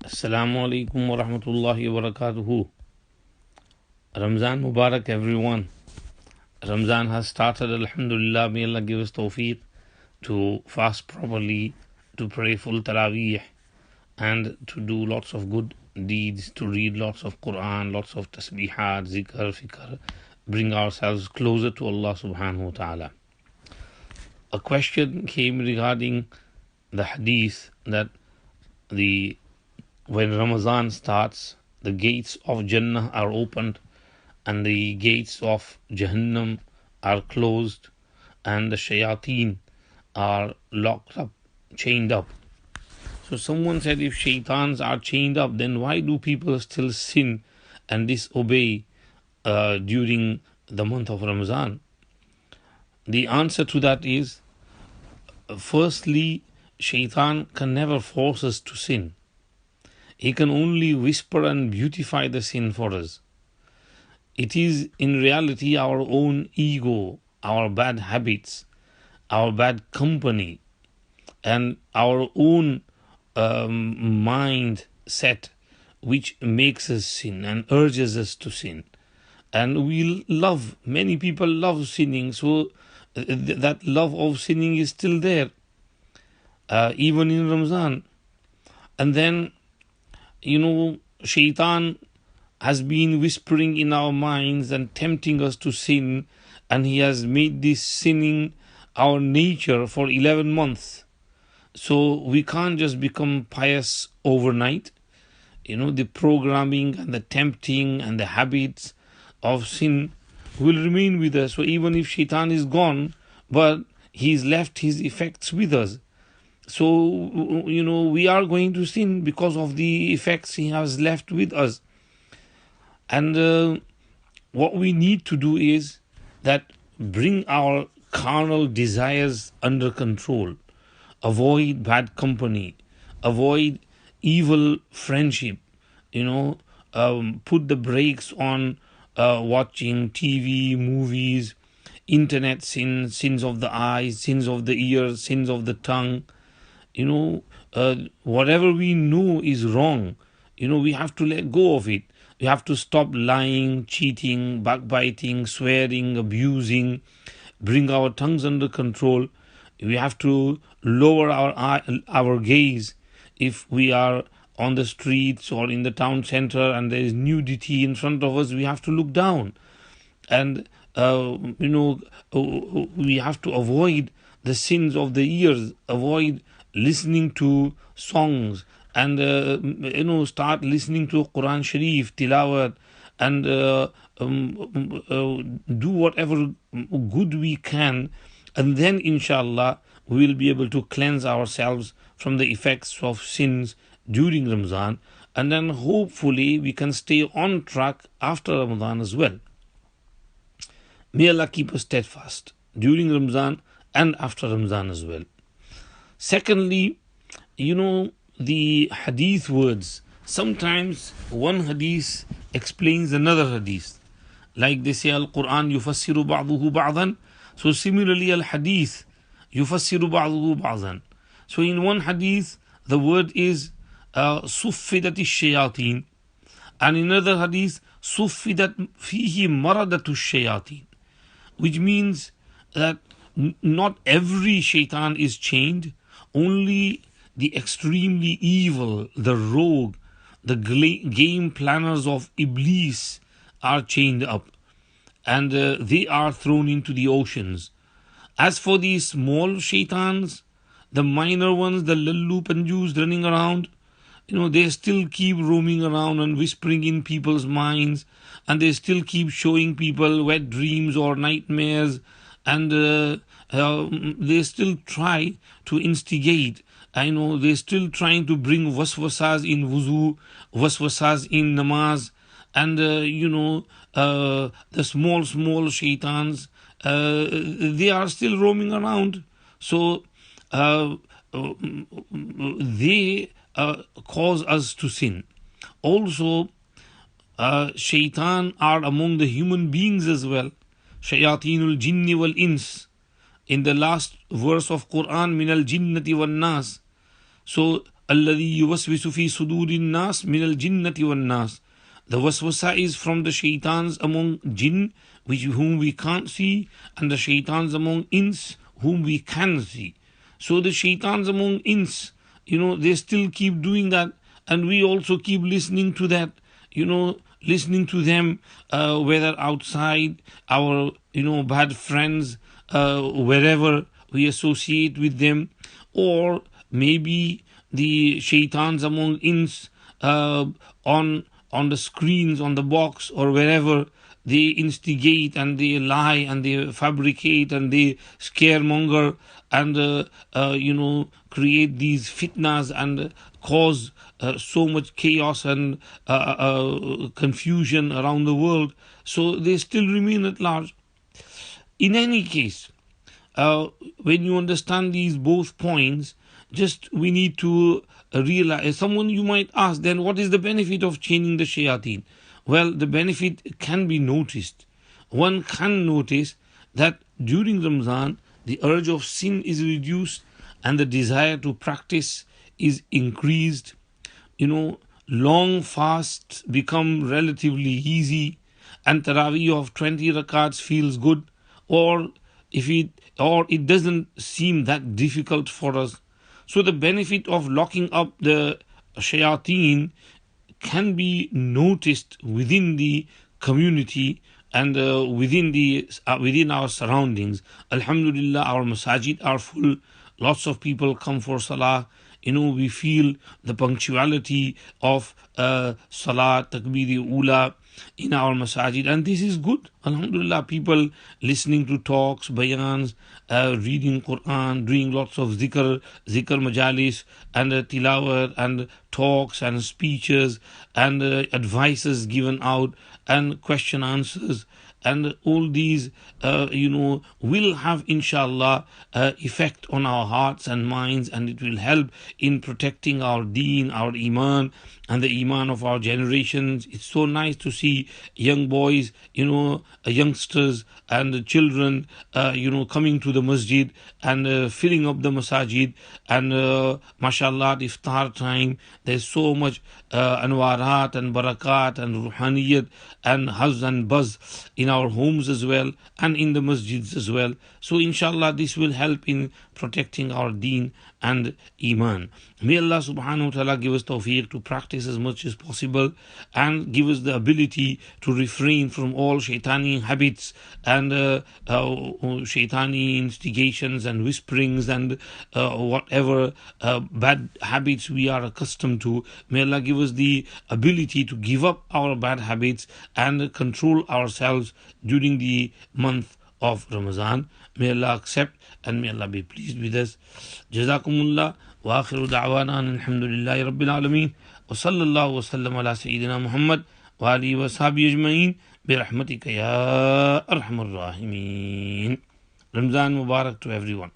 Assalamu alaikum wa rahmatullahi wa barakatuhu. Ramzan Mubarak, everyone. Ramzan has started, alhamdulillah. May Allah give us tawfiq to fast properly, to pray full Taraweeh, and to do lots of good deeds, to read lots of Quran, lots of tasbihat, zikr, fikr, bring ourselves closer to Allah subhanahu wa ta'ala. A question came regarding the hadith that when Ramadan starts, the gates of Jannah are opened and the gates of Jahannam are closed and the Shaytaan are locked up, chained up. So someone said, if Shaytans are chained up, then why do people still sin and disobey during the month of Ramadan? The answer to that is, firstly, Shaytan can never force us to sin. He can only whisper and beautify the sin for us. It is in reality our own ego, our bad habits, our bad company, and our own mindset which makes us sin and urges us to sin. And many people love sinning, so that love of sinning is still there, even in Ramadan. And then, Shaytan has been whispering in our minds and tempting us to sin, and he has made this sinning our nature for 11 months. So we can't just become pious overnight. The programming and the tempting and the habits of sin will remain with us. So even if Shaitan is gone, but he's left his effects with us. So, we are going to sin because of the effects he has left with us. And what we need to do is that bring our carnal desires under control. Avoid bad company. Avoid evil friendship. Put the brakes on watching TV, movies, internet sins of the eyes, sins of the ears, sins of the tongue. Whatever we know is wrong, we have to let go of it. We have to stop lying, cheating, backbiting, swearing, abusing, bring our tongues under control. We have to lower our gaze. If we are on the streets or in the town center and there is nudity in front of us, we have to look down. And, we have to avoid the sins of the ears, avoid listening to songs, and start listening to Quran Sharif, Tilawat, and do whatever good we can, and then inshallah we will be able to cleanse ourselves from the effects of sins during Ramadan, and then hopefully we can stay on track after Ramadan as well. May Allah keep us steadfast during Ramadan and after Ramadan as well. Secondly, the hadith words. Sometimes one hadith explains another hadith. Like they say, Al-Quran yufassiru ba'duhu ba'dan. So similarly, Al-Hadith yufassiru ba'duhu ba'dan. So in one hadith, the word is suffidati shayateen. And in another hadith, suffidat fihi maradatu shayateen. Which means that not every shaitan is chained, only the extremely evil, the rogue, the game planners of Iblis are chained up, and they are thrown into the oceans. As for these small shaitans, the minor ones, the lallu panjus running around, they still keep roaming around and whispering in people's minds, and they still keep showing people wet dreams or nightmares, and they still try to instigate. They're still trying to bring waswasas in wuzu, waswasas in namaz, and the small shaitans, they are still roaming around. So they cause us to sin. Also, shaitan are among the human beings as well. Shayatinul jinni wal ins. In the last verse of Quran, minal jinnati wal nas. So الذي يوسوس في صدور الناس من الجنة والناس. The waswasa is from the shaitans among jinn, whom we can't see, and the shaitans among ins, whom we can see. So the shaitans among ins, they still keep doing that, and we also keep listening to that, listening to them, whether outside our, bad friends, wherever we associate with them, or maybe the shaitans among ins on the screens, on the box, or wherever they instigate and they lie and they fabricate and they scaremonger and create these fitnas and cause so much chaos and confusion around the world. So they still remain at large. In any case, when you understand these both points, just we need to realize. Someone you might ask, then what is the benefit of chaining the shayateen? Well, the benefit can be noticed. One can notice that during Ramadan, the urge of sin is reduced and the desire to practice is increased. Long fasts become relatively easy, and Taraweeh of 20 rakats feels good, or it doesn't seem that difficult for us. So the benefit of locking up the shayateen can be noticed within the community and within our surroundings. Alhamdulillah, our masajid are full. Lots of people come for salah. We feel the punctuality of salah, takbir ula in our masajid, and this is good. Alhamdulillah, people listening to talks, bayans, reading Quran, doing lots of zikr majalis, and tilawat, and talks and speeches, and advices given out, and question answers, and all these will have inshallah effect on our hearts and minds, and it will help in protecting our deen, our iman, and the iman of our generations. It's so nice to see young boys, youngsters and children coming to the masjid and filling up the masajid, and mashallah, at iftar time there's so much anwarat and barakat and ruhaniyat and huzz and buzz in our homes as well and in the masjids as well. So inshallah, this will help in protecting our deen and iman. May Allah subhanahu wa ta'ala give us tawfiq to practice as much as possible, and give us the ability to refrain from all shaitani habits and shaitani instigations and whisperings and whatever bad habits we are accustomed to. May Allah give us the ability to give up our bad habits and control ourselves during the month of Ramadan. May Allah accept and may Allah be pleased with us. Jazakumullah wa akhiru da'wana alhamdulillahi rabbil alameen wa sallallahu wa sallam ala sayyidina Muhammad wa alihi wa sahbihi ajma'in bi rahmatika ya arhamar rahimin. Ramzan Mubarak to everyone.